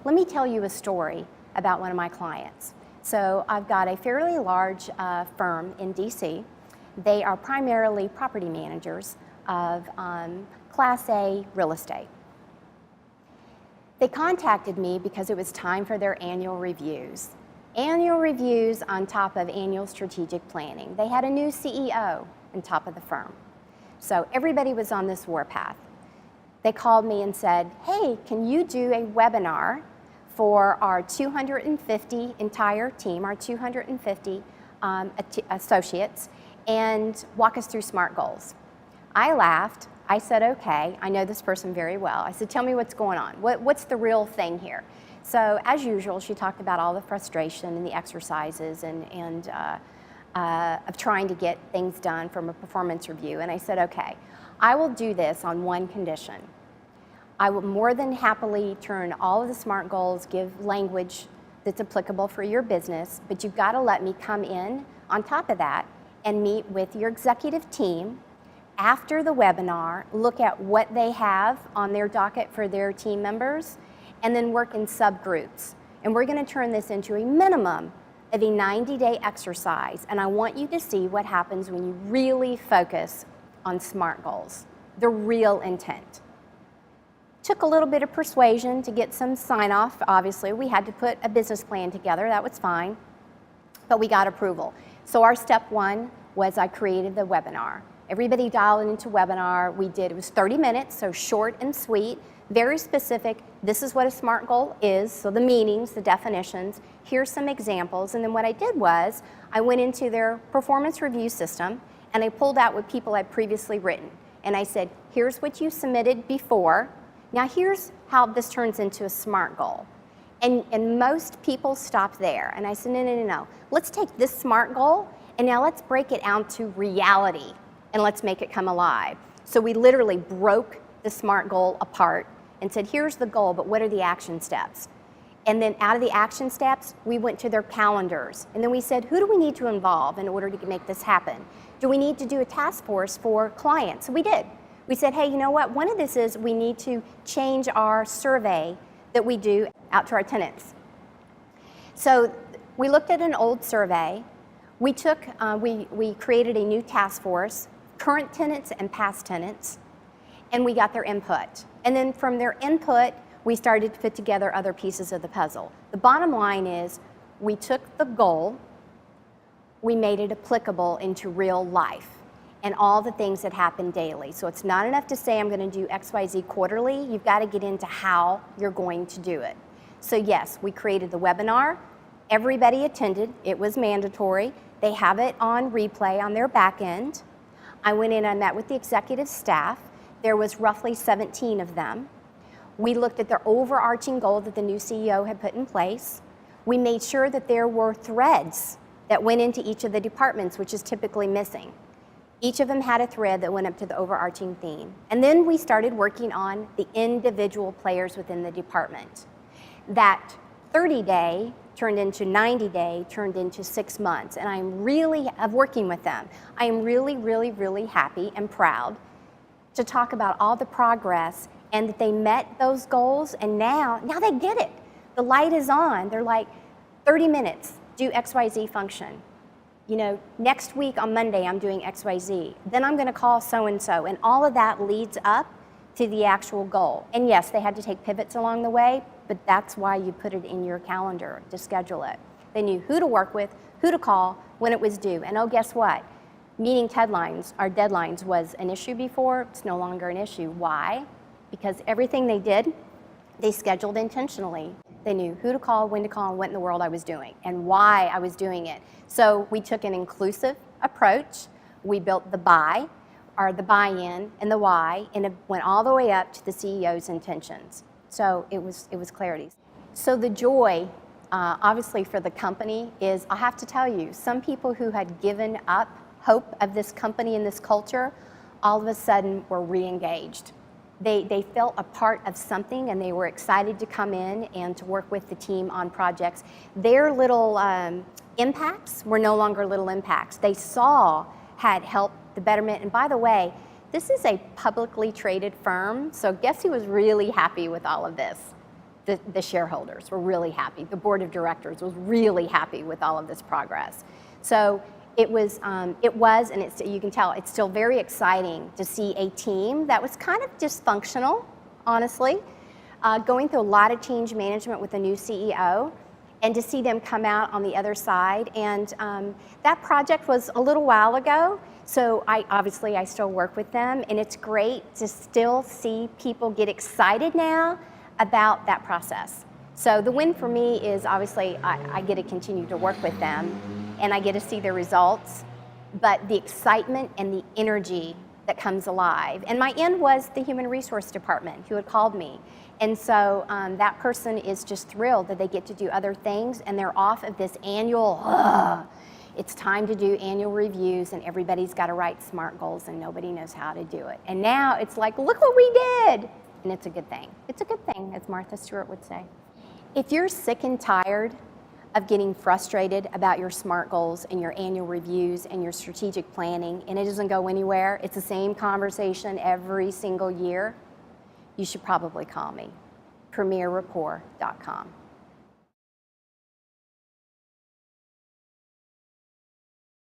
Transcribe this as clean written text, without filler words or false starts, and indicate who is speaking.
Speaker 1: Let me tell you a story about one of my clients. So I've got a fairly large firm in DC. They are primarily property managers of Class A real estate. They contacted me because it was time for their annual reviews. Annual reviews on top of annual strategic planning. They had a new CEO on top of the firm. So everybody was on this warpath. They called me and said, hey, can you do a webinar for our 250 entire team, our 250 associates, and walk us through SMART goals. I laughed. I said, okay, I know this person very well. I said, tell me what's going on. What's the real thing here? So as usual, she talked about all the frustration and the exercises and of trying to get things done from a performance review. And I said, okay, I will do this on one condition. I will more than happily turn all of the SMART goals, give language that's applicable for your business, but you've got to let me come in on top of that and meet with your executive team after the webinar, look at what they have on their docket for their team members, and then work in subgroups. And we're going to turn this into a minimum of a 90-day exercise, and I want you to see what happens when you really focus on SMART goals, the real intent. Took a little bit of persuasion to get some sign-off. Obviously, we had to put a business plan together. That was fine, but we got approval. So our step one was I created the webinar. Everybody dialed into webinar. It was 30 minutes, so short and sweet, very specific. This is what a SMART goal is, so the meanings, the definitions. Here's some examples, and then what I did was I went into their performance review system and I pulled out what people had previously written. And I said, here's what you submitted before. Now here's how this turns into a SMART goal. And most people stop there. And I said, no. Let's take this SMART goal and now let's break it out to reality and let's make it come alive. So we literally broke the SMART goal apart and said, here's the goal, but what are the action steps? And then out of the action steps, we went to their calendars. And then we said, who do we need to involve in order to make this happen? Do we need to do a task force for clients? So we did. We said, hey, you know what? One of this is we need to change our survey that we do out to our tenants. So we looked at an old survey. We created a new task force, current tenants and past tenants, and we got their input. And then from their input, we started to put together other pieces of the puzzle. The bottom line is we took the goal, we made it applicable into real life and all the things that happen daily. So it's not enough to say I'm going to do XYZ quarterly. You've got to get into how you're going to do it. So yes, we created the webinar. Everybody attended. It was mandatory. They have it on replay on their back end. I went in and met with the executive staff. There was roughly 17 of them. We looked at their overarching goal that the new CEO had put in place. We made sure that there were threads that went into each of the departments, which is typically missing. Each of them had a thread that went up to the overarching theme. And then we started working on the individual players within the department. That 30-day turned into 90-day, turned into 6 months. And I'm really working with them. I am really, really, really happy and proud to talk about all the progress and that they met those goals, and now they get it. The light is on. They're like, 30 minutes, do XYZ function. You know, next week on Monday, I'm doing XYZ. Then I'm gonna call so-and-so, and all of that leads up to the actual goal. And yes, they had to take pivots along the way, but that's why you put it in your calendar to schedule it. They knew who to work with, who to call, when it was due. And oh, guess what? Meeting deadlines was an issue before. It's no longer an issue. Why? Because everything they did, they scheduled intentionally. They knew who to call, when to call, and what in the world I was doing, and why I was doing it. So we took an inclusive approach. We built the buy, or the buy-in, and the why, and it went all the way up to the CEO's intentions. So it was clarity. So the joy, obviously for the company, is I have to tell you, some people who had given up hope of this company and this culture, all of a sudden were re-engaged. They felt a part of something, and they were excited to come in and to work with the team on projects. Their little impacts were no longer little impacts. They saw had helped the betterment. And by the way, this is a publicly traded firm, so guess who was really happy with all of this? the shareholders were really happy. The board of directors was really happy with all of this progress. So it was, and you can tell, it's still very exciting to see a team that was kind of dysfunctional, honestly, going through a lot of change management with the new CEO, and to see them come out on the other side. And that project was a little while ago, so I still work with them, and it's great to still see people get excited now about that process. So the win for me is obviously I get to continue to work with them, and I get to see the results, but the excitement and the energy that comes alive. And my end was the human resource department who had called me. And so that person is just thrilled that they get to do other things, and they're off of this annual, it's time to do annual reviews, and everybody's got to write SMART goals, and nobody knows how to do it. And now it's like, look what we did. And it's a good thing. It's a good thing, as Martha Stewart would say. If you're sick and tired of getting frustrated about your SMART goals and your annual reviews and your strategic planning, and it doesn't go anywhere, it's the same conversation every single year, you should probably call me, premierrapport.com.